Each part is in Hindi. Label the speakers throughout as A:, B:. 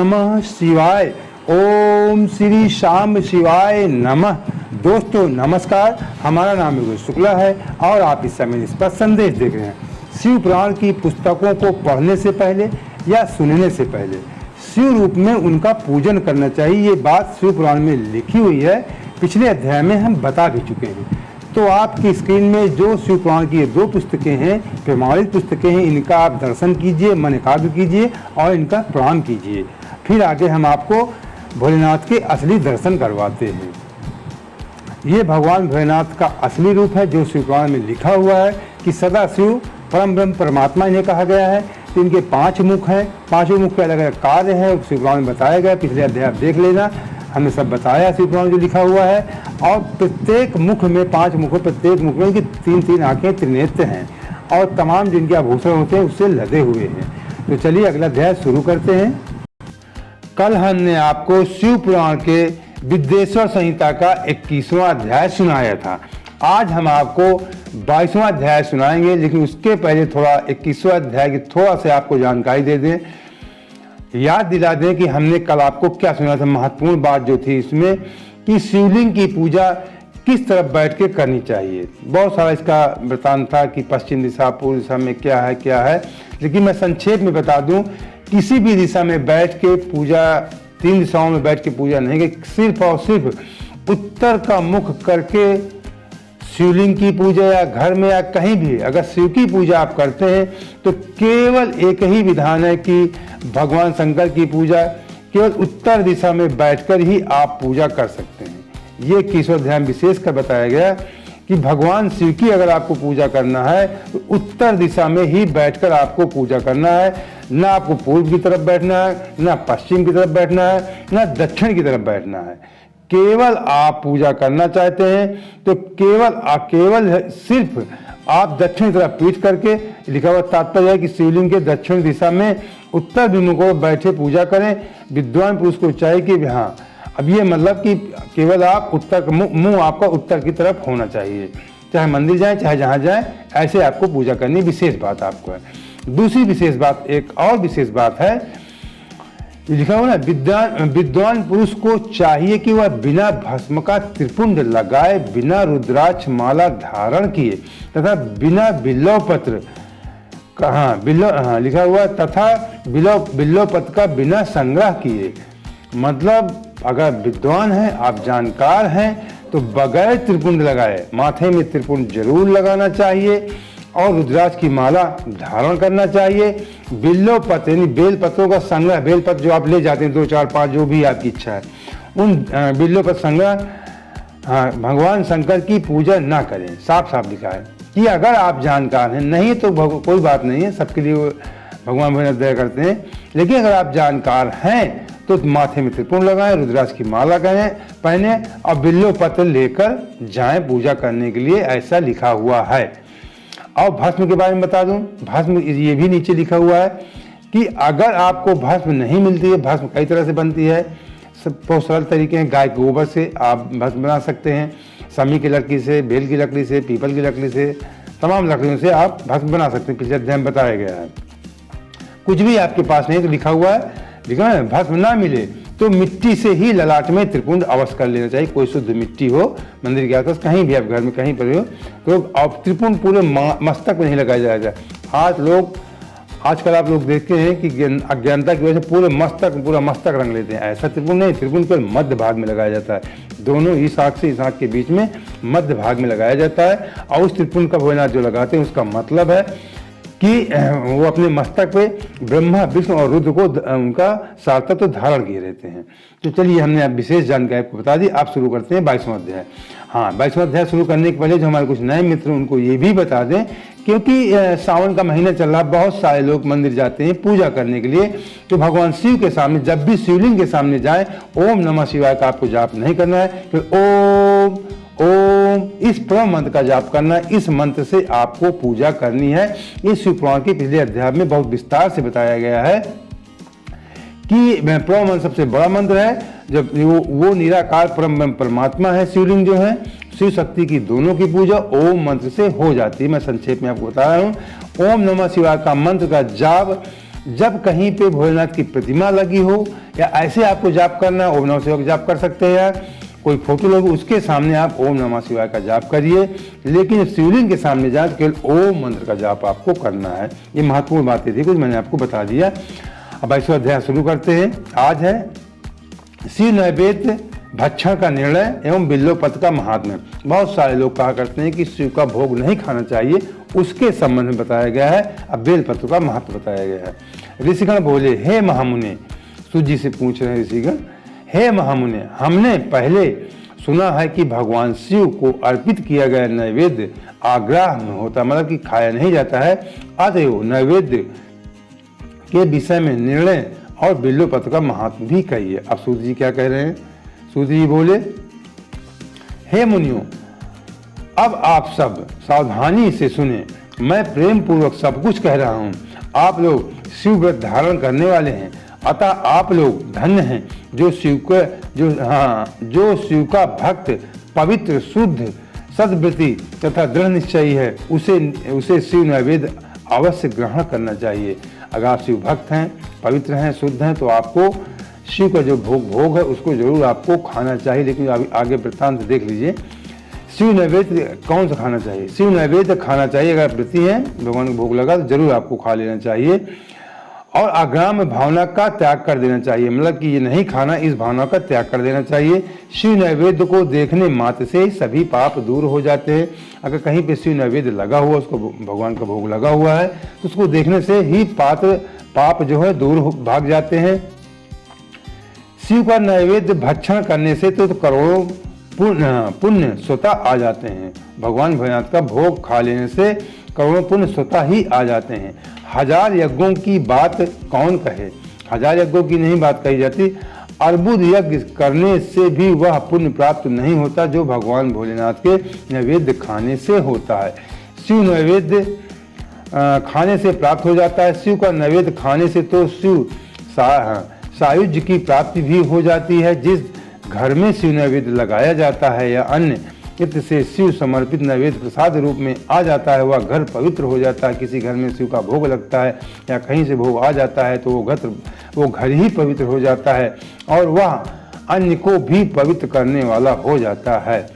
A: नमः शिवाय। ओम श्री शाम शिवाय नमः। दोस्तों नमस्कार, हमारा नाम योगेश शुक्ला है और आप इस समय इस पर संदेश देख रहे हैं। शिव पुराण की पुस्तकों को पढ़ने से पहले या सुनने से पहले शिव रूप में उनका पूजन करना चाहिए। ये बात शिव पुराण में लिखी हुई है, पिछले अध्याय में हम बता भी चुके हैं। तो आपकी स्क्रीन में जो शिव पुराण की 2 पुस्तकें हैं, प्रमाणित पुस्तकें हैं, इनका आप दर्शन कीजिए, मन एकाग्र कीजिए और इनका प्रणाम कीजिए। फिर आगे हम आपको भोलेनाथ के असली दर्शन करवाते हैं। ये भगवान भोलेनाथ का असली रूप है जो शिव पुराण में लिखा हुआ है कि सदा शिव परम ब्रह्म परमात्मा इन्हें कहा गया है। तो इनके 5 मुख हैं, 5 मुख के अलग अलग कार्य हैं, शिव पुराण में बताया गया। पिछले अध्याय आप देख लेना, हमने सब बताया शिव पुराण जो लिखा हुआ है। और प्रत्येक मुख में 5 मुख, प्रत्येक मुख में इनकी 3-3 आंखें, त्रिनेत्र हैं और तमाम जिनके आभूषण होते हैं उससे लदे हुए हैं। तो चलिए अगला अध्याय शुरू करते हैं। कल हमने आपको शिव पुराण के विद्येश्वर संहिता का 21वां अध्याय सुनाया था। आज हम आपको 22वां अध्याय सुनाएंगे, लेकिन उसके पहले थोड़ा 21वां अध्याय की थोड़ा सा आपको जानकारी दे दें, याद दिला दें कि हमने कल आपको क्या सुना था। महत्वपूर्ण बात जो थी इसमें कि शिवलिंग की पूजा किस तरफ बैठ के करनी चाहिए। बहुत सारा इसका वृतांत था कि पश्चिम दिशा, पूर्व दिशा में क्या है, लेकिन मैं संक्षेप में बता दूं, किसी भी दिशा में बैठ के पूजा, 3 दिशाओं में बैठ के पूजा नहीं कि सिर्फ और सिर्फ उत्तर का मुख करके शिवलिंग की पूजा या घर में या कहीं भी अगर शिव की पूजा आप करते हैं तो केवल एक ही विधान है कि भगवान शंकर की पूजा केवल उत्तर दिशा में बैठकर ही आप पूजा कर सकते हैं। ये 21वां अध्याय विशेष कर बताया गया कि भगवान शिव की अगर आपको पूजा करना है तो उत्तर दिशा में ही बैठकर आपको पूजा करना है। ना आपको पूर्व की तरफ बैठना है, ना पश्चिम की तरफ बैठना है, ना दक्षिण की तरफ बैठना है। केवल आप पूजा करना चाहते हैं तो केवल सिर्फ आप दक्षिण तरफ पीठ करके, लिखा हुआ तात्पर्य है कि शिवलिंग के दक्षिण दिशा में उत्तर विमुख को बैठे पूजा करें। विद्वान पुरुष को चाहिए कि हाँ, अब ये मतलब कि केवल आप उत्तर का मुंह आपका उत्तर की तरफ होना चाहिए, चाहे मंदिर जाए चाहे जहाँ जाए, ऐसे आपको पूजा करनी। विशेष बात आपको है। दूसरी विशेष बात, एक और विशेष बात है, लिखा हुआ ना, विद्वान पुरुष को चाहिए कि वह बिना भस्म का त्रिपुंड लगाए, बिना रुद्राक्ष माला धारण किए तथा बिना बिल्व पत्र लिखा हुआ तथा बिल्व पत्र का बिना संग्रह किए। मतलब अगर विद्वान हैं, आप जानकार हैं, तो बगैर त्रिपुंड लगाए, माथे में त्रिपुंड जरूर लगाना चाहिए और रुद्राक्ष की माला धारण करना चाहिए। बिल्व पत्र यानी बेल पत्रों का संग्रह, बेल पत्र जो आप ले जाते हैं 2, 4, 5 जो भी आपकी इच्छा है, उन बिल्व पत्र संग्रह भगवान शंकर की पूजा ना करें। साफ साफ लिखा है कि अगर आप जानकार हैं, नहीं तो कोई बात नहीं है, सबके लिए भगवान भोलेनाथ दया करते हैं। लेकिन अगर आप जानकार हैं तो माथे में त्रिपुंड लगाएं, रुद्राक्ष की माला पहने और बिल्व पत्र लेकर जाएं पूजा करने के लिए, ऐसा लिखा हुआ है। और भस्म के बारे में बता दूं, भस्म ये भी नीचे लिखा हुआ है कि अगर आपको भस्म नहीं मिलती है, भस्म कई तरह से बनती है, सब बहुत सरल तरीके हैं। गाय के गोबर से आप भस्म बना सकते हैं, समी की लकड़ी से, बेल की लकड़ी से, पीपल की लकड़ी से, तमाम लकड़ियों से आप भस्म बना सकते हैं। पिछले अध्याय में बताया गया है। कुछ भी आपके पास नहीं तो लिखा हुआ है भस्म ना मिले तो मिट्टी से ही ललाट में त्रिपुंड अवश्य कर लेना चाहिए। कोई शुद्ध मिट्टी हो, मंदिर के आसपास कहीं भी, आप घर में कहीं पर हो, तो आप त्रिपुंड पूरे मस्तक में नहीं लगाया जाएगा। आजकल आप लोग देखते हैं कि अज्ञानता की वजह से पूरा मस्तक रंग लेते हैं। ऐसा त्रिपुंड नहीं, त्रिपुंड केवल मध्य भाग में लगाया जाता है। दोनों इस आंख से इस आंख के बीच में मध्य भाग में लगाया जाता है। और उस त्रिपुंड का भोलेनाथ जो लगाते हैं उसका मतलब है कि वो अपने मस्तक पे ब्रह्मा, विष्णु और रुद्र को उनका सार्थत्व धारण किए रहते हैं। तो चलिए, हमने अब विशेष जानकारी आपको बता दी। आप शुरू करते हैं 22वां अध्याय। हाँ, 22वां अध्याय शुरू करने के पहले जो हमारे कुछ नए मित्र उनको ये भी बता दें, क्योंकि सावन का महीना चल रहा, बहुत सारे लोग मंदिर जाते हैं पूजा करने के लिए। तो भगवान शिव के सामने जब भी शिवलिंग के सामने जाए, ओम नमः शिवाय का आपको जाप नहीं करना है, फिर ओम इस परम मंत्र का जाप करना है। इस मंत्र से आपको पूजा करनी है। इस शिव पुराण के पिछले अध्याय में बहुत विस्तार से बताया गया है कि परम मंत्र सबसे बड़ा मंत्र है। जब वो निराकार परम परमात्मा है, शिवलिंग जो है, शिव शक्ति की दोनों की पूजा ओम मंत्र से हो जाती है। मैं संक्षेप में आपको बता रहा हूँ। ओम नमः शिवाय का मंत्र का जाप जब कहीं पे भोलेनाथ की प्रतिमा लगी हो या ऐसे आपको जाप करना, ओम नमः शिवाय का जाप कर सकते हैं, या कोई फोटो लगी उसके सामने आप ओम नमः शिवाय का जाप करिए, लेकिन शिवलिंग के सामने जाकर केवल ओम मंत्र का जाप आपको करना है। ये महत्वपूर्ण बातें थी, कुछ मैंने आपको बता दिया। अब 22वां अध्याय शुरू करते हैं। आज है शिव नैवेद्य भक्षण का निर्णय एवं बिल्वपत्र का महात्म्य। बहुत सारे लोग कहा करते हैं कि शिव का भोग नहीं खाना चाहिए, उसके संबंध में बताया गया है। अब बेलपत्र का महत्व बताया गया है। ऋषिगण बोले, हे महामुने, सूत जी से पूछ रहे हैं ऋषिगण, हे महामुने, हमने पहले सुना है कि भगवान शिव को अर्पित किया गया नैवेद्य आग्रह में होता, मतलब कि खाया नहीं जाता है। अतएव नैवेद्य के विषय में निर्णय और बिल्वपत्र का महात्म भी कहिए। अब सूत जी क्या कह रहे हैं? सूत जी बोले, हे मुनियों, अब आप सब सावधानी से सुने, मैं प्रेम पूर्वक सब कुछ कह रहा हूँ। आप लोग शिव व्रत धारण करने वाले हैं, अतः आप लोग धन्य हैं जो शिव का भक्त, पवित्र, शुद्ध, सद्वृत्ति तथा दृढ़ निश्चयी है। उसे शिव नैवेद्य अवश्य ग्रहण करना चाहिए। अगर आप शिव भक्त हैं, पवित्र हैं, शुद्ध हैं, तो आपको शिव का जो भोग है उसको जरूर आपको खाना चाहिए। लेकिन अभी आगे वृत्तांत देख लीजिए। शिव नैवेद्य कौन सा खाना चाहिए? शिव नैवेद्य खाना चाहिए, अगर व्रती हैं, भगवान को भोग लगा तो जरूर आपको खा लेना चाहिए। और आग्राम भावना का त्याग कर देना चाहिए, मतलब कि ये नहीं खाना, इस भावना का त्याग कर देना चाहिए। शिव नैवेद्य को देखने मात्र से सभी पाप दूर हो जाते हैं। अगर कहीं पे शिव नैवेद्य लगा हुआ, उसको भगवान का भोग लगा हुआ है, तो उसको देखने से ही पाप जो है दूर भाग जाते हैं। शिव का नैवेद्य भक्षण करने से तो करोड़ों पुण्य स्वतः आ जाते हैं। भगवान भोलेनाथ का भोग खा लेने से करोड़ों पुण्य स्वतः ही आ जाते हैं। हजार यज्ञों की बात कौन कहे? हजार यज्ञों की नहीं बात कही जाती। अर्बुद यज्ञ करने से भी वह पुण्य प्राप्त नहीं होता जो भगवान भोलेनाथ के नैवेद्य खाने से होता है। शिव नैवेद्य खाने से प्राप्त हो जाता है। शिव का नैवेद्य खाने से तो शिव सायुज्य की प्राप्ति भी हो जाती है। जिस घर में शिव नैवेद्य लगाया जाता है या अन्य चित्त से शिव समर्पित नैवेद्य प्रसाद रूप में आ जाता है, वह घर पवित्र हो जाता है। किसी घर में शिव का भोग लगता है या कहीं से भोग आ जाता है तो वो घर ही पवित्र हो जाता है और वह अन्य को भी पवित्र करने वाला हो जाता है।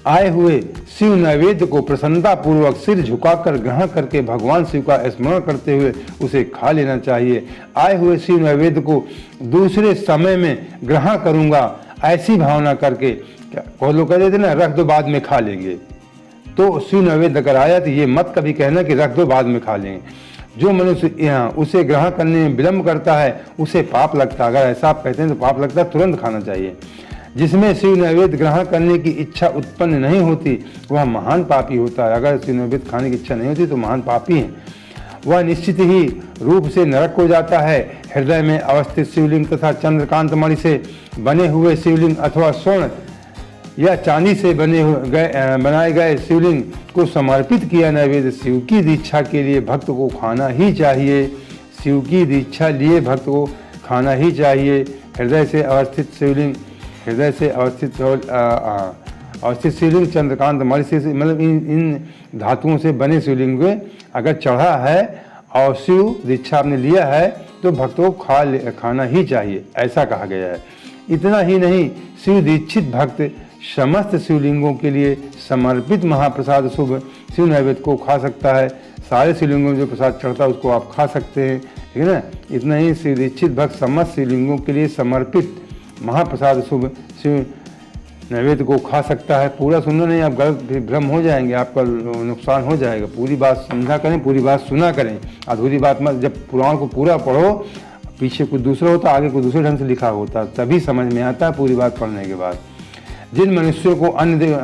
A: आए हुए शिव नैवेद्य को प्रसन्नता पूर्वक सिर झुकाकर ग्रहण करके भगवान शिव का स्मरण करते हुए उसे खा लेना चाहिए। आए हुए शिव नैवेद्य को दूसरे समय में ग्रहण करूंगा ऐसी भावना करके, बहुत लोग कह देते ना, रख दो बाद में खा लेंगे। तो शिव नैवेद्य अगर आया तो ये मत कभी कहना कि रख दो बाद में खा लेंगे। जो मनुष्य उसे ग्रहण करने में विलम्ब करता है उसे पाप लगता है। अगर ऐसा आप कहते हैं तो पाप लगता है, तुरंत खाना चाहिए। जिसमें शिव नैवेद्य ग्रहण करने की इच्छा उत्पन्न नहीं होती वह महान पापी होता है। अगर शिव नैवेद्य खाने की इच्छा नहीं होती तो महान पापी है। वह निश्चित ही रूप से नरक हो जाता है। हृदय में अवस्थित शिवलिंग तथा चंद्रकांत मणि से बने हुए शिवलिंग अथवा स्वर्ण या चांदी से बनाए गए शिवलिंग को समर्पित किया नैवेद्य शिव की दीक्षा के लिए भक्त को खाना ही चाहिए। शिव की दीक्षा लिए भक्त को खाना ही चाहिए। हृदय से अवस्थित शिवलिंग शिवलिंग चंद्रकांत मणि से, मतलब इन धातुओं से बने शिवलिंग में अगर चढ़ा है और शिव दीक्षा आपने लिया है तो भक्तों को खाना ही चाहिए, ऐसा कहा गया है। इतना ही नहीं, शिव दीक्षित भक्त समस्त शिवलिंगों के लिए समर्पित महाप्रसाद शुभ शिव नैवेद्य को खा सकता है। सारे शिवलिंगों में जो प्रसाद चढ़ता है उसको आप खा सकते हैं, ठीक है ना। इतना ही, शिव दीक्षित भक्त समस्त शिवलिंगों के लिए समर्पित महाप्रसाद शुभ शिव नैवेद्य को खा सकता है। पूरा सुनना नहीं, आप गलत भ्रम हो जाएंगे, आपका नुकसान हो जाएगा। पूरी बात समझा करें, पूरी बात सुना करें, अधूरी बात मत। जब पुराण को पूरा पढ़ो, पीछे कुछ दूसरा होता, आगे कुछ दूसरे ढंग से लिखा होता, तभी समझ में आता है पूरी बात पढ़ने के बाद। जिन मनुष्यों को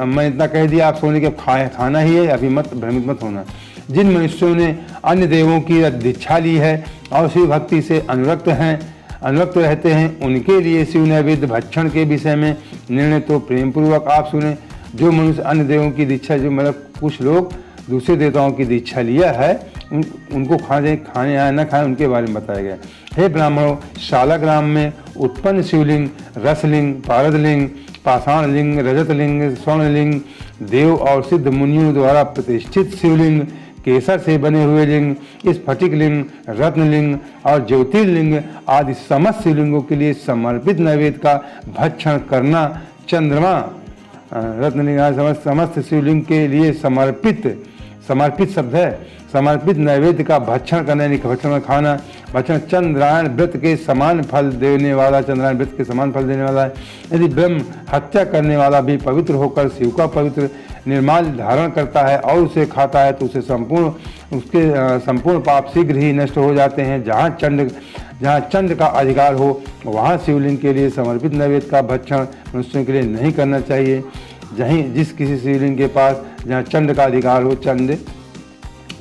A: मैं इतना कह दिया, आप सोने के खाना ही है, अभी मत भ्रमित मत होना। जिन मनुष्यों ने अन्य देवों की दीक्षा ली है और शिव भक्ति से अनुरक्त रहते हैं, उनके लिए शिव नैवेद्य भक्षण के विषय में निर्णय तो प्रेम पूर्वक आप सुने। जो मनुष्य अन्य देवों की दीक्षा, जो मतलब कुछ लोग दूसरे देवताओं की दीक्षा लिया है, उनको खाने या न खाएं, उनके बारे में बताया गया। हे ब्राह्मणों, शालाग्राम में उत्पन्न शिवलिंग, रसलिंग, पारदलिंग, पाषाणलिंग, रजतलिंग, स्वर्णलिंग, देव और सिद्ध मुनियों द्वारा प्रतिष्ठित शिवलिंग केसर से बने हुए लिंग, स्फटिक लिंग, रत्नलिंग और ज्योतिर्लिंग आदि समस्त शिवलिंगों के लिए समर्पित नैवेद्य का भक्षण करना चंद्रमा रत्नलिंग आदि समस्त शिवलिंग के लिए समर्पित शब्द है। समर्पित नैवेद्य का भक्षण करना यानी भक्षण में खाना, भक्षण चंद्रायण व्रत के समान फल देने वाला, चंद्रायण व्रत के समान फल देने वाला है। यदि ब्रह्म हत्या करने वाला भी पवित्र होकर शिव का पवित्र निर्माल धारण करता है और उसे खाता है तो उसके संपूर्ण पाप शीघ्र ही नष्ट हो जाते हैं। जहाँ चंड का अधिकार हो वहाँ शिवलिंग के लिए समर्पित नैवेद्य का भक्षण मनुष्यों के लिए नहीं करना चाहिए। जिस किसी शिवलिंग के पास जहाँ चंड का अधिकार हो, चंड,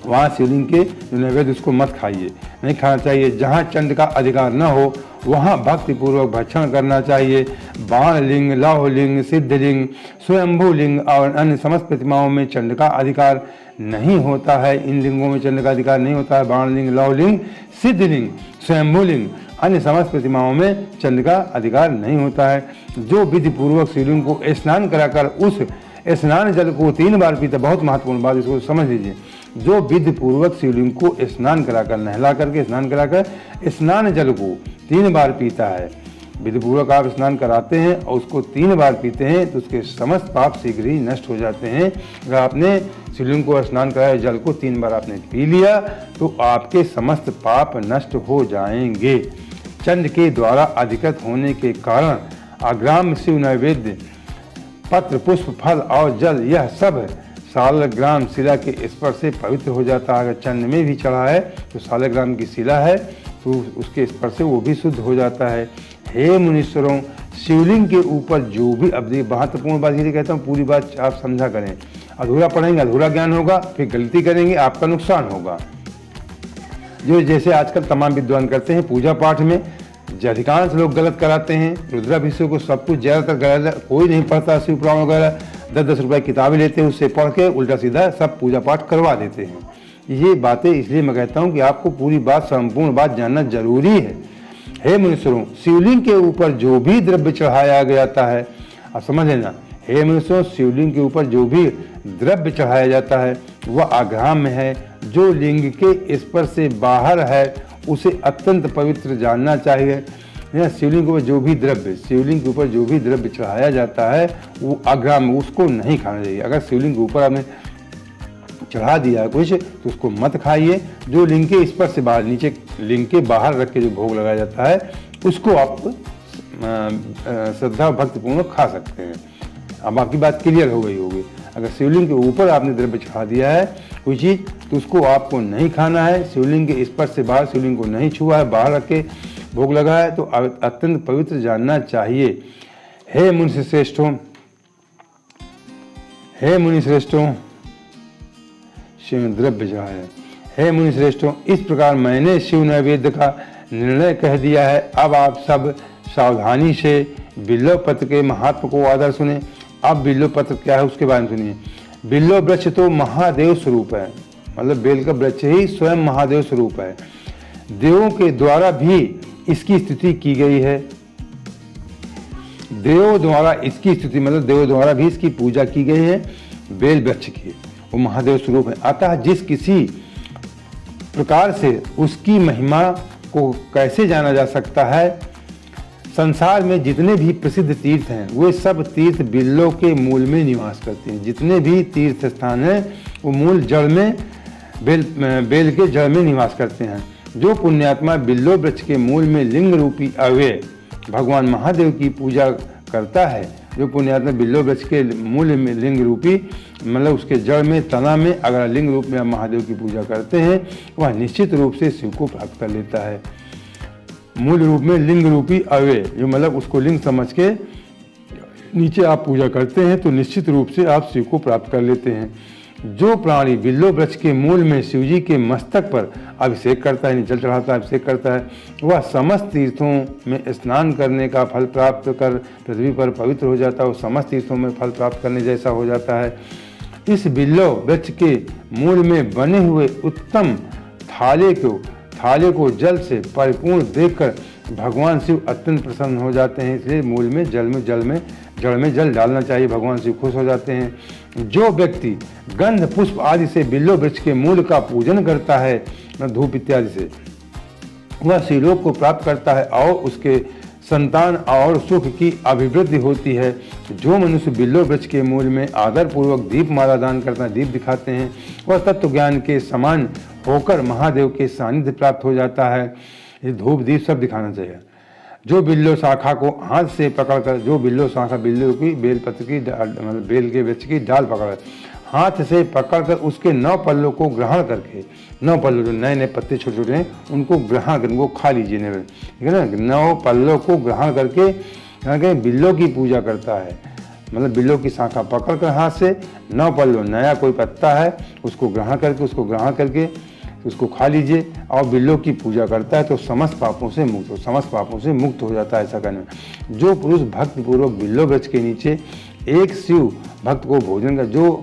A: वहाँ शिवलिंग के जो नैवेद्य उसको मत खाइए, नहीं खाना चाहिए। जहाँ चंड का अधिकार न हो वहाँ भक्तिपूर्वक भक्षण करना चाहिए। बाणलिंग, लौहलिंग, सिद्धलिंग, स्वयंभू और अन्य समस्त प्रतिमाओं में चंड का अधिकार नहीं होता है। इन लिंगों में चंड का अधिकार नहीं होता है। बाणलिंग, लौहलिंग, सिद्धलिंग, स्वयंभूलिंग, अन्य समस्त प्रतिमाओं में चंड का अधिकार नहीं होता है। जो विधि पूर्वक शिवलिंग को स्नान कराकर उस स्नान जल को 3 बार पीता, बहुत महत्वपूर्ण बात, इसको समझ लीजिए। जो विधि पूर्वक शिवलिंग को स्नान कराकर, नहला करके स्नान कराकर स्नान जल को 3 बार पीता है, विधि पूर्वक आप स्नान कराते हैं और उसको 3 बार पीते हैं तो उसके समस्त पाप शीघ्र ही नष्ट हो जाते हैं। अगर आपने शिवलिंग को स्नान कराया, जल को 3 बार आपने पी लिया तो आपके समस्त पाप नष्ट हो जाएंगे। चंड के द्वारा अधिकृत होने के कारण आग्राम शिव नैवेद्य, पत्र, पुष्प, फल और जल, यह सब सालग्राम शिला के स्पर्श से पवित्र हो जाता है। अगर चंड में भी चढ़ा है तो सालग्राम की शिला है तो उसके स्पर्श से वो भी शुद्ध हो जाता है। हे मुनीश्वरों, शिवलिंग के ऊपर जो भी, अब महत्वपूर्ण बात ये कहता हूँ, पूरी बात आप समझा करें। अधूरा पढ़ेंगे अधूरा ज्ञान होगा, फिर गलती करेंगे आपका नुकसान होगा। जो जैसे आजकल तमाम विद्वान करते हैं पूजा पाठ में, अधिकांश लोग गलत कराते हैं। रुद्राभिषेक को सब कुछ ज़्यादातर गलत, कोई नहीं पढ़ता। शिव पुराण वगैरह 10-10 रुपये किताबें लेते हैं, उससे पढ़ के उल्टा सीधा सब पूजा पाठ करवा देते हैं। ये बातें इसलिए मैं कहता हूँ कि आपको पूरी बात, संपूर्ण बात जानना जरूरी है। हे मुनीश्वरों, शिवलिंग के ऊपर जो भी द्रव्य चढ़ाया जाता है, आप समझ लेना, हे मुनीश्वरों, शिवलिंग के ऊपर जो भी द्रव्य चढ़ाया जाता है वह आग्राम्य है। जो लिंग के स्पर्श से बाहर है उसे अत्यंत पवित्र जानना चाहिए। शिवलिंग के ऊपर जो भी द्रव्य चढ़ाया जाता है वो आग्राम्य, उसको नहीं खाना चाहिए। अगर शिवलिंग के ऊपर आपने चढ़ा दिया है कुछ तो उसको मत खाइए। जो लिंग के स्पर्श से बाहर, नीचे लिंग के बाहर रख के जो भोग लगाया जाता है उसको आप श्रद्धा भक्तिपूर्वक खा सकते हैं। अब आपकी बात क्लियर हो गई होगी। अगर शिवलिंग के ऊपर आपने द्रव्य चढ़ा दिया है कोई चीज़ तो उसको आपको नहीं खाना है। शिवलिंग के स्पर्श से बाहर, शिवलिंग को नहीं छुआ है, बाहर रख के भोग लगा है तो अत्यंत पवित्र जानना चाहिए। हे मुनि श्रेष्ठों, शिव द्रव्य चढ़ाया। हे मुनि श्रेष्ठों, इस प्रकार मैंने शिव नैवेद्य का निर्णय कह दिया है। अब आप सब सावधानी से बिल्व पत्र के महात्म को आदर सुने। अब बिल्व पत्र क्या है उसके बारे में सुनिए। बिल्व वृक्ष तो महादेव स्वरूप है, मतलब बेल का वृक्ष ही स्वयं महादेव स्वरूप है। देवों के द्वारा भी इसकी स्तुति की गई है। देवों द्वारा इसकी स्तुति मतलब देवों द्वारा भी इसकी पूजा की गई है। बेल वृक्ष की वो महादेव स्वरूप है। अतः जिस किसी प्रकार से उसकी महिमा को कैसे जाना जा सकता है। संसार में जितने भी प्रसिद्ध तीर्थ हैं वे सब तीर्थ बिल्लों के मूल में निवास करते हैं। जितने भी तीर्थ स्थान हैं वो मूल जड़ में बेल के जड़ में निवास करते हैं। जो पुण्यात्मा बिल्लो वृक्ष के मूल में लिंग रूपी अव्यय भगवान महादेव की पूजा करता है, जो पुण्यात्मा बिल्लो वृक्ष के मूल में लिंग रूपी मतलब उसके जड़ में, तना में अगर लिंग रूप में आप महादेव की पूजा करते हैं वह निश्चित रूप से शिव को प्राप्त कर लेता है। मूल रूप में लिंग रूपी अव्यय, जो मतलब उसको लिंग समझ के नीचे आप पूजा करते हैं तो निश्चित रूप से आप शिव को प्राप्त कर लेते हैं। जो प्राणी बिल्लो वृक्ष के मूल में शिवजी के मस्तक पर अभिषेक करता है, जल चढ़ाता है, अभिषेक करता है, वह समस्त तीर्थों में स्नान करने का फल प्राप्त कर पृथ्वी पर पवित्र हो जाता है। वो समस्त तीर्थों में फल प्राप्त करने जैसा हो जाता है। इस बिल्लो वृक्ष के मूल में बने हुए उत्तम थाले को जल से परिपूर्ण देखकर भगवान शिव अत्यंत प्रसन्न हो जाते हैं। इसलिए मूल में जड़ में जल डालना चाहिए, भगवान शिव खुश हो जाते हैं। जो व्यक्ति गंध पुष्प आदि से बिल्व वृक्ष के मूल का पूजन करता है, धूप इत्यादि से, वह शिवलोक को प्राप्त करता है और उसके संतान और सुख की अभिवृद्धि होती है। जो मनुष्य बिल्व वृक्ष के मूल में आदर पूर्वक दीप माला दान करता है, दीप दिखाते हैं, वह तत्व ज्ञान के समान होकर महादेव के सानिध्य प्राप्त हो जाता है। ये धूप दीप सब दिखाना चाहिए। जो बिल्व शाखा को हाथ से पकड़कर, जो बिल्व शाखा, बिल्व की बेलपत्र की मतलब बेल के वृक्ष की डाल पकड़ हाथ से पकड़कर उसके 9 पल्लों को ग्रहण करके, 9 पल्लों जो नए नए पत्ते छोटे छोटे हैं उनको ग्रहण कर, उनको खा लीजिए, ठीक है ना। 9 पल्लों को ग्रहण करके बिल्लों की पूजा करता है, मतलब बिल्लों की शाखा पकड़कर हाथ से 9 पल्लों, नया कोई पत्ता है उसको ग्रहण करके उसको खा लीजिए और बिल्लों की पूजा करता है तो समस्त पापों से मुक्त हो जाता है। ऐसा करने जो पुरुष भक्तिपूर्वक बिल्व वृक्ष के नीचे एक शिव भक्त को भोजन का, जो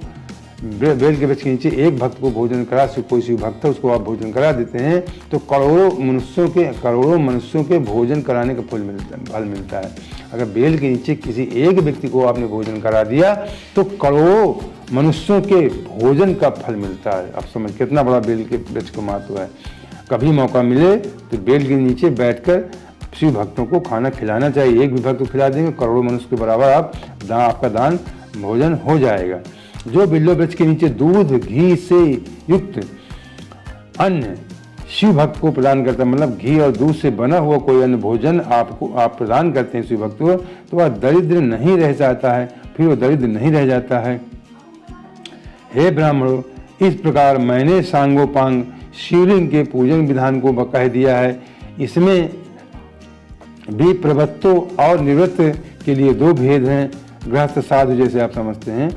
A: बेल के वृक्ष के नीचे एक भक्त को भोजन करा, कोई शिव भक्त है उसको आप भोजन करा देते हैं तो करोड़ों मनुष्यों के भोजन कराने का फल मिलता है। अगर बेल के नीचे किसी एक व्यक्ति को आपने भोजन करा दिया तो करोड़ों मनुष्यों के भोजन का फल मिलता है। आप समझ कितना बड़ा बेल के वृक्ष का महत्व है। कभी मौका मिले तो बेल के नीचे बैठकर शिव भक्तों को खाना खिलाना चाहिए। एक भी भक्त को खिला देंगे करोड़ों मनुष्य के बराबर आपका दान भोजन हो जाएगा। जो बिल्व वृक्ष के नीचे दूध घी से युक्त अन्न शिव भक्त को प्रदान करता है, मतलब घी और दूध से बना हुआ कोई अन्न भोजन आप प्रदान करते हैं शिव भक्त को, तो वह दरिद्र नहीं रह जाता है, फिर वो दरिद्र नहीं रह जाता है। हे ब्राह्मणों, इस प्रकार मैंने सांगोपांग शिवलिंग के पूजन विधान को कह दिया है। इसमें भी प्रवृत्तों और निवृत्त के लिए 2 भेद हैं। गृहस्थ साधु जैसे आप समझते हैं,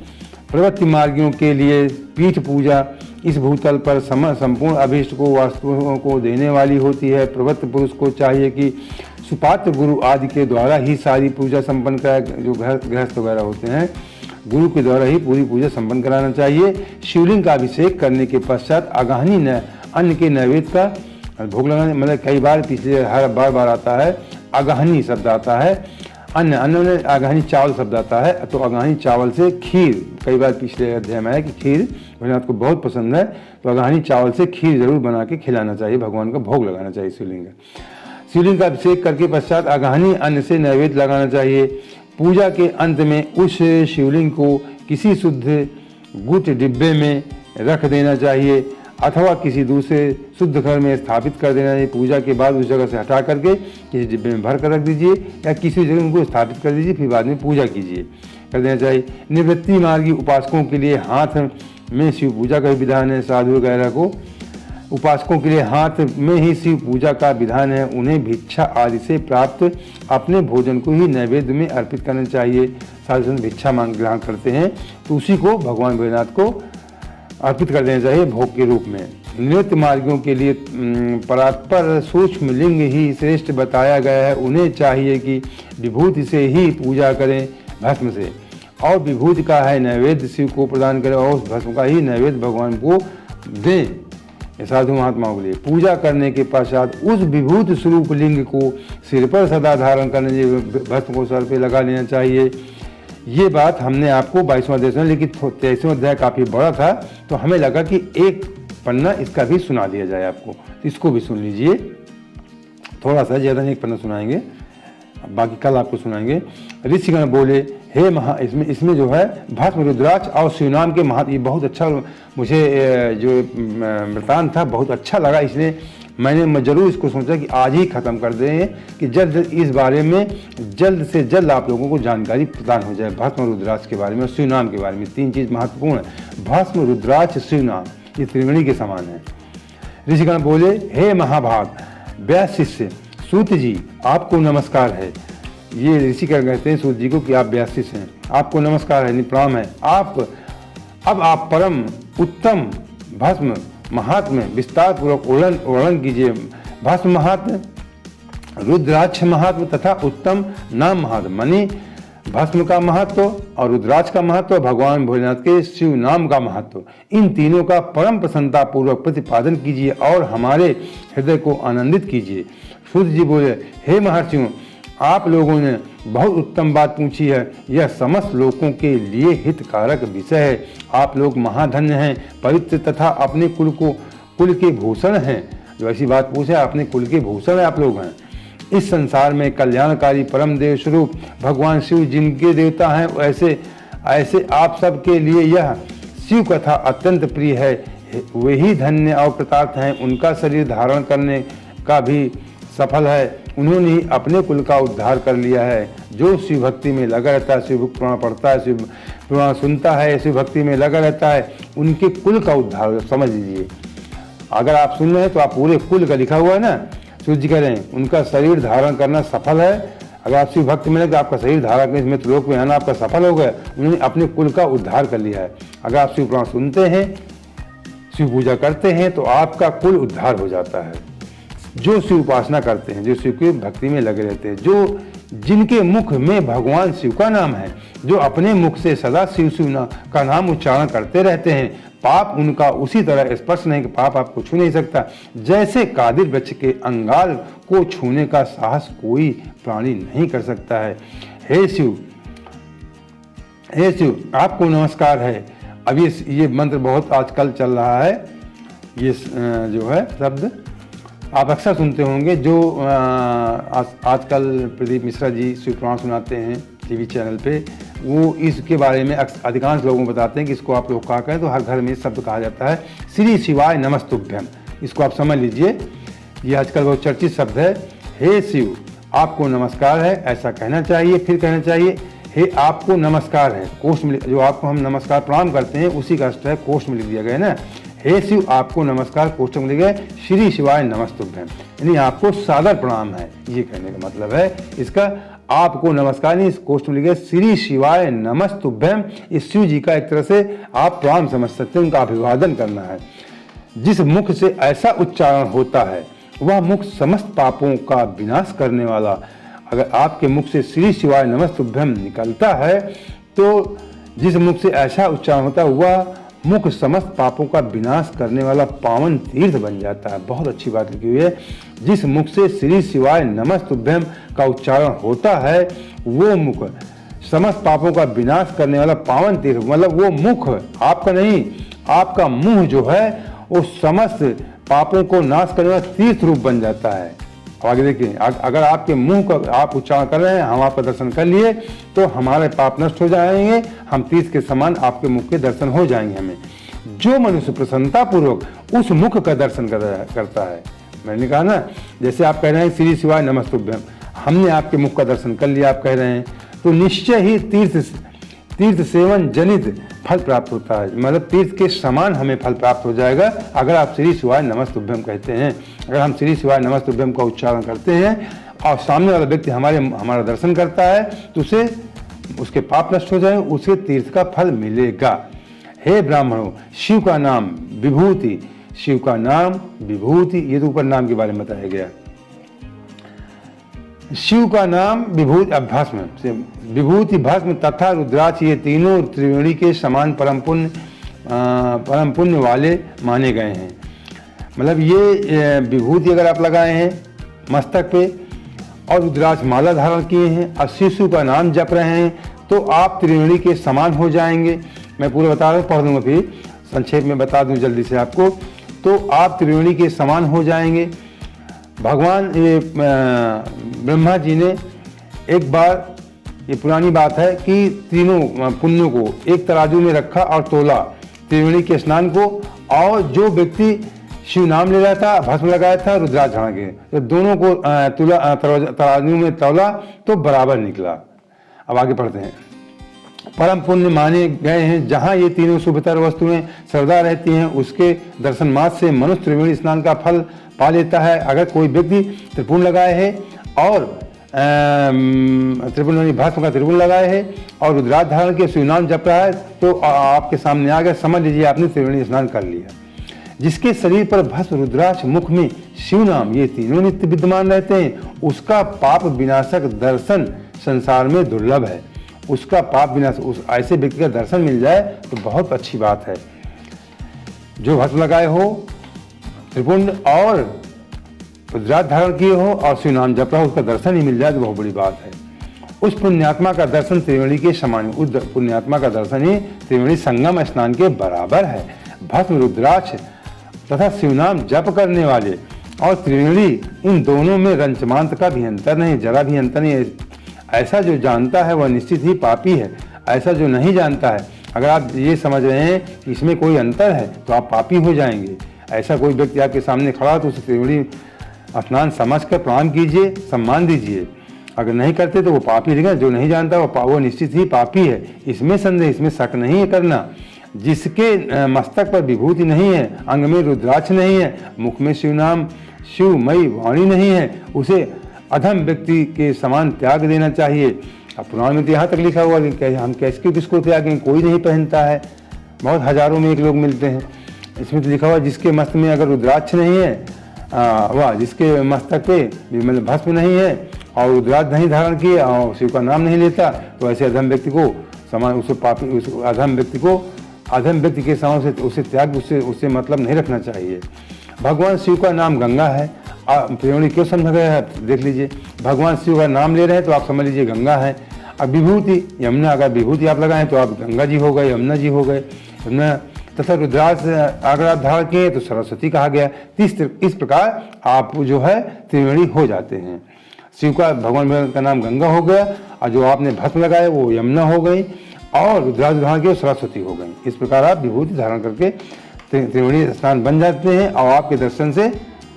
A: प्रवृत्ति मार्गियों के लिए पीठ पूजा इस भूतल पर संपूर्ण अभीष्ट को वस्तुओं को देने वाली होती है। प्रवृत्त पुरुष को चाहिए कि सुपात्र गुरु आदि के द्वारा ही सारी पूजा संपन्न कराए। जो गृहस्थ वगैरह होते हैं गुरु के द्वारा ही पूरी पूजा संपन्न कराना चाहिए। शिवलिंग का अभिषेक करने के पश्चात अगहनी अन्न के नैवेद्य का भोग लगाना, मतलब कई बार पिछले हर बार आता है अगहनी शब्द आता है, अन्न में अगहनी चावल शब्द आता है, तो अगहनी चावल से खीर, कई बार पिछले अध्याय में है कि खीर भोलेनाथ को बहुत पसंद है, तो अगहनी चावल से खीर जरूर बना के खिलाना चाहिए, भगवान का भोग लगाना चाहिए शिवलिंग का अभिषेक करके पश्चात अगहनी अन्न से नैवेद्य लगाना चाहिए। पूजा के अंत में उस शिवलिंग को किसी शुद्ध गुट डिब्बे में रख देना चाहिए अथवा किसी दूसरे शुद्ध घर में स्थापित कर देना चाहिए। पूजा के बाद उस जगह से हटा करके किसी डिब्बे में भर कर रख दीजिए या किसी जगह उनको स्थापित कर दीजिए, फिर बाद में पूजा कर देना चाहिए। निवृत्ति मार्गी उपासकों के लिए हाथ में शिव पूजा का विधान है। साधु वगैरह को उपासकों के लिए हाथ में ही शिव पूजा का विधान है। उन्हें भिक्षा आदि से प्राप्त अपने भोजन को ही नैवेद्य में अर्पित करना चाहिए। साधु संत भिक्षा मांग ग्रहण करते हैं तो उसी को भगवान भोलेनाथ को अर्पित कर देना चाहिए भोग के रूप में। नृत्य मार्गियों के लिए परात्पर सूक्ष्म लिंग ही श्रेष्ठ बताया गया है। उन्हें चाहिए कि विभूति से ही पूजा करें, भस्म से, और विभूति का है नैवेद्य शिव को प्रदान करें और उस भस्म का ही नैवेद्य भगवान को दें। साधु महात्माओं के लिए पूजा करने के पश्चात उस विभूति स्वरूप लिंग को सिर पर सदा धारण करने चाहिए, भस्म को सर पे लगा लेना चाहिए। ये बात हमने आपको 22वां अध्याय में, लेकिन 23वां अध्याय काफ़ी बड़ा था तो हमें लगा कि एक पन्ना इसका भी सुना दिया जाए आपको, इसको भी सुन लीजिए। थोड़ा सा, ज़्यादा नहीं, एक पन्ना सुनाएंगे, बाकी कल आपको सुनाएंगे। ऋषिगण बोले, हे इसमें जो है भस्म रुद्राक्ष और शिवनाम के महत्व, ये बहुत अच्छा मुझे जो वृतांत था बहुत अच्छा लगा, इसलिए मैंने जरूर इसको सोचा कि आज ही ख़त्म कर दें कि जल्द इस बारे में जल्द से जल्द आप लोगों को जानकारी प्रदान हो जाए। भस्म रुद्राक्ष के बारे में और शिवनाम के बारे में 3 चीज़ महत्वपूर्ण है। भस्म रुद्राक्ष शिवनाम ये त्रिवेणी के समान है। ऋषिगण बोले, हे महाभाग व्यास शिष्य सूत जी, आपको नमस्कार है। ये ऋषिगण कहते हैं सूत जी को कि आप व्यास शिष्य हैं, आपको नमस्कार है, प्रणाम है। अब आप परम उत्तम भस्म महात्म्य विस्तार पूर्वक वर्णन कीजिए। भस्म महात्म्य, रुद्राक्ष महात्म्य तथा उत्तम नाम महात्म्य, मानी भस्म का महत्व और रुद्राक्ष का महत्व, भगवान भोलेनाथ के शिव नाम का महत्व, इन तीनों का परम प्रसन्नता पूर्वक प्रतिपादन कीजिए और हमारे हृदय को आनंदित कीजिए। सूत जी बोले, हे महर्षियों, आप लोगों ने बहुत उत्तम बात पूछी है। यह समस्त लोगों के लिए हितकारक विषय है। आप लोग महाधन्य हैं, पवित्र तथा अपने कुल के भूषण हैं। जो ऐसी बात पूछे, अपने कुल के भूषण है आप लोग हैं। इस संसार में कल्याणकारी परम देव स्वरूप भगवान शिव जिनके देवता हैं, ऐसे आप सब के लिए यह शिव कथा अत्यंत प्रिय है। वही धन्य और कृतार्थ हैं, उनका शरीर धारण करने का भी सफल है। उन्होंने ही अपने कुल का उद्धार कर लिया है। जो शिव भक्ति में लगा रहता है, शिव पुराण पढ़ता है, शिव पुराण सुनता है, शिव भक्ति में लगा रहता है, उनके कुल का उद्धार समझ लीजिए। अगर आप सुन रहे हैं तो आप पूरे कुल का लिखा हुआ है ना, सूर्य जी कह रहे हैं उनका शरीर धारण करना सफल है। अगर आप शिव भक्त मिले तो आपका शरीर धारण करने में लोक में आना आपका सफल हो गया। उन्होंने अपने कुल का उद्धार कर लिया है। अगर आप शिव पुराण सुनते हैं, शिव पूजा करते हैं तो आपका कुल उद्धार हो जाता है। जो शिव उपासना करते हैं, जो शिव की भक्ति में लगे रहते हैं, जो जिनके मुख में भगवान शिव का नाम है, जो अपने मुख से सदा शिव का नाम उच्चारण करते रहते हैं, पाप उनका उसी तरह स्पर्श नहीं कि पाप आपको छू नहीं सकता, जैसे कादिर वृक्ष के अंगाल को छूने का साहस कोई प्राणी नहीं कर सकता है। हे शिव, हे शिव, आपको नमस्कार है। अब ये मंत्र बहुत आजकल चल रहा है। ये जो है शब्द आप अक्सर सुनते होंगे। जो आजकल प्रदीप मिश्रा जी शिव पुराण सुनाते हैं टीवी चैनल पे, वो इसके बारे में अधिकांश लोगों को बताते हैं कि इसको आप लोग कहा करें तो हर घर में शब्द कहा जाता है, श्री शिवाय नमस्तुभ्यम। इसको आप समझ लीजिए, ये आजकल बहुत चर्चित शब्द है। हे शिव, आपको नमस्कार है, ऐसा कहना चाहिए। फिर कहना चाहिए हे आपको नमस्कार है। कोष्ठ में जो आपको हम नमस्कार प्रणाम करते हैं उसी का अर्थ है, कोष्ठ में लिख दिया गया ना। हे शिव, आपको नमस्कार, कोष्ठ में लिख गया श्री शिवाय नमस्तुभ्यम, यानी आपको सादर प्रणाम है। ये कहने का मतलब है इसका, आपको नमस्कार नहीं, इस कोष्ठ में लिख गया श्री शिवाय नमस्तुभ्यम। इस शिव जी का एक तरह से आप प्रणाम समझ सकते हैं, उनका अभिवादन करना है। जिस मुख से ऐसा उच्चारण होता है वह मुख समस्त पापों का विनाश करने वाला। अगर आपके मुख से श्री शिवाय नमस्तुभ्यम निकलता है तो जिस मुख से ऐसा उच्चारण होता है वह मुख समस्त पापों का विनाश करने वाला पावन तीर्थ बन जाता है। बहुत अच्छी बात लिखी हुई है। जिस मुख से श्री शिवाय नमस्तुभ्यम का उच्चारण होता है वो मुख समस्त पापों का विनाश करने वाला पावन तीर्थ, मतलब वो मुख आपका नहीं, आपका मुंह जो है वो समस्त पापों को नाश करने वाला तीर्थ रूप बन जाता है। आगे देखिए, अगर आपके मुंह का आप उच्चारण कर रहे हैं, हम आपका दर्शन कर लिए तो हमारे पाप नष्ट हो जाएंगे, हम तीर्थ के समान आपके मुख के दर्शन हो जाएंगे हमें। जो मनुष्य प्रसन्नता पूर्वक उस मुख का दर्शन करता है, मैंने कहा ना, जैसे आप कह रहे हैं श्री शिवाय नमस्तुभ्यम, हमने आपके मुख का दर्शन कर लिया, आप कह रहे हैं, तो निश्चय ही तीर्थ सेवन जनित फल प्राप्त होता है। मतलब तीर्थ के समान हमें फल प्राप्त हो जाएगा अगर आप श्री शिवाय नमस्तुभ्यम कहते हैं। अगर हम श्री शिवाय नमस्तुभ्यम का उच्चारण करते हैं और सामने वाला व्यक्ति हमारा दर्शन करता है तो उसे उसके पाप नष्ट हो जाए, उसे तीर्थ का फल मिलेगा। हे ब्राह्मणों, शिव का नाम विभूति, शिव का नाम विभूति, ये तो ऊपर नाम के बारे में बताया गया। शिव का नाम विभूति भस्म, विभूति भस्म तथा रुद्राक्ष, ये तीनों त्रिवेणी के समान परम पुण्य वाले माने गए हैं। मतलब ये विभूति अगर आप लगाए हैं मस्तक पे और रुद्राक्ष माला धारण किए हैं और शिव का नाम जप रहे हैं तो आप त्रिवेणी के समान हो जाएंगे। मैं पूरा बता रहा हूँ, पढ़ दूंगा, फिर संक्षेप में बता दूं जल्दी से आपको। तो आप त्रिवेणी के समान हो जाएंगे। भगवान ये ब्रह्मा जी ने एक बार, ये पुरानी बात है, कि तीनों पुण्यों को एक तराजू में रखा और तोला, त्रिवेणी के स्नान को, और जो व्यक्ति शिव नाम ले रहा था, भस्म लगाया था, रुद्राक्ष धारण किए, तो दोनों को तराजू में तोला तो बराबर निकला। अब आगे पढ़ते हैं। परम पुण्य माने गए हैं। जहाँ ये तीनों शुभतर वस्तुएं सर्वदा रहती हैं उसके दर्शन मात्र से मनुष्य त्रिवेणी स्नान का फल पा लेता है। अगर कोई व्यक्ति त्रिपुण लगाए है और त्रिपुण भस्म का त्रिपुण लगाए है और रुद्राक्ष धारण के शिव नाम जप रहा है तो आपके सामने आ गया, समझ लीजिए आपने त्रिवेणी स्नान कर लिया। जिसके शरीर पर भस्म, रुद्राक्ष, मुख में शिव नाम, ये तीनों नित्य विद्यमान रहते हैं, उसका पाप विनाशक दर्शन संसार में दुर्लभ है। उसका पाप विनाश, उस ऐसे व्यक्ति का दर्शन मिल जाए तो बहुत अच्छी बात है। जो भस्म लगाए हो त्रिपुंड और रुद्राक्ष धारण किए हो और शिव नाम जप रहा हो, उसका दर्शन ही मिल जाए तो बहुत बड़ी बात है। उस पुण्यात्मा का दर्शन त्रिवेणी के समान, उस पुण्यात्मा का दर्शन ही त्रिवेणी संगम स्नान के बराबर है। भस्म, रुद्राक्ष तथा शिवनाम जप करने वाले और त्रिवेणी, इन दोनों में रंचमांत का भी अंतर नहीं, जरा भी अंतर नहीं। ऐसा जो जानता है वह निश्चित ही पापी है। ऐसा जो नहीं जानता है, अगर आप ये समझ रहे हैं कि इसमें कोई अंतर है तो आप पापी हो जाएंगे। ऐसा कोई व्यक्ति आपके सामने खड़ा तो उसे त्रिवेणी स्नान समझकर प्रणाम कीजिए, सम्मान दीजिए। अगर नहीं करते तो वो पापी रहेगा। जो नहीं जानता वो निश्चित ही पापी है, इसमें संदेह, इसमें शक नहीं है करना। जिसके मस्तक पर विभूति नहीं है, अंग में रुद्राक्ष नहीं है, मुख में शिवनाम शिवमयी वाणी नहीं है, उसे अधम व्यक्ति के समान त्याग देना चाहिए। अब पुराण में तो यहाँ तक लिखा हुआ कि हम कैसे किसको त्यागें, कोई नहीं पहनता है, बहुत हजारों में एक लोग मिलते हैं। इसमें तो लिखा हुआ जिसके मस्तक में अगर रुद्राक्ष नहीं है, वाह, जिसके मस्तक पे मतलब भस्म नहीं है और रुद्राक्ष नहीं धारण किए और शिव का नाम नहीं लेता, तो ऐसे अधम व्यक्ति को समान, उसे पापी, उस अधम व्यक्ति को अधम व्यक्ति के समान से उसे त्याग, उससे मतलब नहीं रखना चाहिए। भगवान शिव का नाम गंगा है। त्रिवेणी क्यों समझा गया है देख लीजिए। भगवान शिव का नाम ले रहे हैं तो आप समझ लीजिए गंगा है। अब विभूति यमुना, अगर विभूति आप लगाएं तो आप गंगा जी हो गए, यमुना जी हो गए, यमुना। तथा रुद्राक्ष अगर आप धारण किए तो सरस्वती कहा गया। इस प्रकार आप जो है त्रिवेणी हो जाते हैं। शिव का, भगवान का नाम गंगा हो गया और जो आपने भस्म लगाए वो यमुना हो गई और रुद्राक्ष धारण किए सरस्वती हो गई। इस प्रकार आप विभूति धारण करके त्रिवेणी स्नान बन जाते हैं और आपके दर्शन से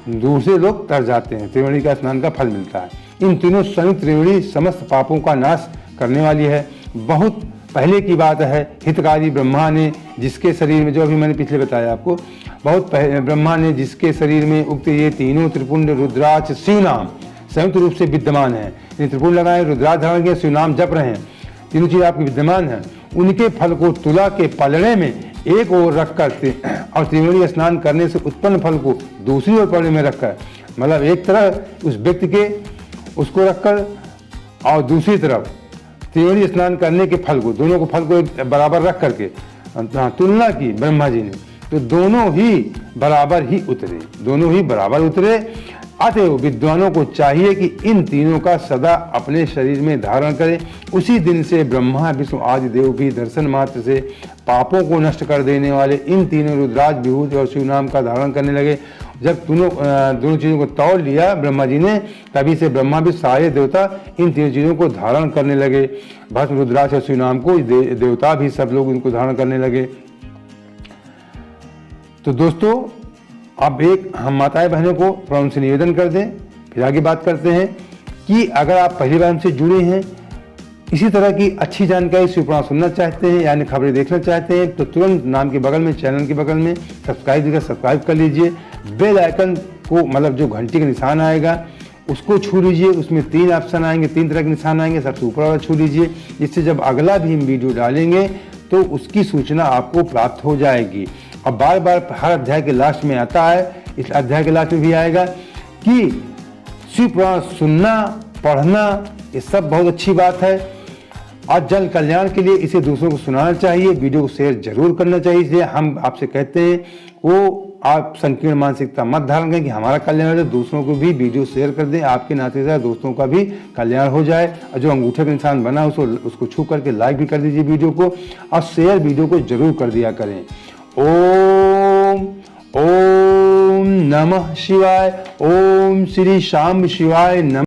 A: दूसरे लोग तर जाते हैं। त्रिवेणी का स्नान का फल मिलता है। इन तीनों संयुक्त त्रिवेणी समस्त पापों का नाश करने वाली है। बहुत पहले की बात है, हितकारी ब्रह्मा ने जिसके शरीर में, जो अभी मैंने पिछले बताया आपको, बहुत पहले ब्रह्मा ने जिसके शरीर में उक्त ये तीनों त्रिपुंड रुद्राक्ष शिवनाम संयुक्त रूप से विद्यमान है, इन त्रिपुंड लगाए, रुद्राक्ष धारण किए, शिवनाम जप रहे हैं, तीनों चीज आपकी विद्यमान है, उनके फल को तुला के पलड़े में एक ओर रखकर और त्रिवेणी स्नान करने से उत्पन्न फल को दूसरी ओर पलड़े में रखकर, मतलब एक तरफ उस व्यक्ति के उसको रखकर और दूसरी तरफ त्रिवेणी स्नान करने के फल को, दोनों को फल को एक बराबर रख करके तुलना की ब्रह्मा जी ने, तो दोनों ही बराबर ही उतरे, दोनों ही बराबर उतरे। अतएव विद्वानों को चाहिए कि इन तीनों का सदा अपने शरीर में धारण करें। उसी दिन से ब्रह्मा विष्णु आदि देव भी दर्शन मात्र से पापों को नष्ट कर देने वाले इन तीनों रुद्राक्ष विभूति और शिवनाम का धारण करने लगे। जब दोनों चीज़ों को तौल लिया ब्रह्मा जी ने, तभी से ब्रह्मा भी सारे देवता इन तीनों चीज़ों को धारण करने लगे। भस्म, रुद्राक्ष और शिवनाम को देवता भी सब लोग इनको धारण करने लगे। तो दोस्तों, अब एक हम माताएं बहनों को थोड़ा उनसे निवेदन कर दें, फिर आगे बात करते हैं कि अगर आप पहली बार हमसे जुड़े हैं, इसी तरह की अच्छी जानकारी शिवपुराण सुनना चाहते हैं, यानी खबरें देखना चाहते हैं, तो तुरंत नाम के बगल में, चैनल के बगल में सब्सक्राइब कर लीजिए। बेल आइकन को, मतलब जो घंटी का निशान आएगा उसको छू लीजिए। उसमें 3 ऑप्शन आएंगे, 3 तरह के निशान आएंगे, सबसे ऊपर वाला छू लीजिए, जिससे जब अगला भी हम वीडियो डालेंगे तो उसकी सूचना आपको प्राप्त हो जाएगी। अब बार बार हर अध्याय के लास्ट में आता है, इस अध्याय के लास्ट में भी आएगा कि शिव पुराण सुनना, पढ़ना, ये सब बहुत अच्छी बात है और जन कल्याण के लिए इसे दूसरों को सुनाना चाहिए, वीडियो को शेयर जरूर करना चाहिए। इसलिए हम आपसे कहते हैं वो आप संकीर्ण मानसिकता मत धारण करें कि हमारा कल्याण हो, दूसरों को भी वीडियो शेयर कर दें, आपके नातेदार दोस्तों का भी कल्याण हो जाए। और जो अंगूठे का निशान बना उसको छू करके लाइक भी कर दीजिए वीडियो को और शेयर वीडियो को जरूर कर दिया करें। ओम ओम नमः शिवाय। ओम श्री शाम शिवाय नमः।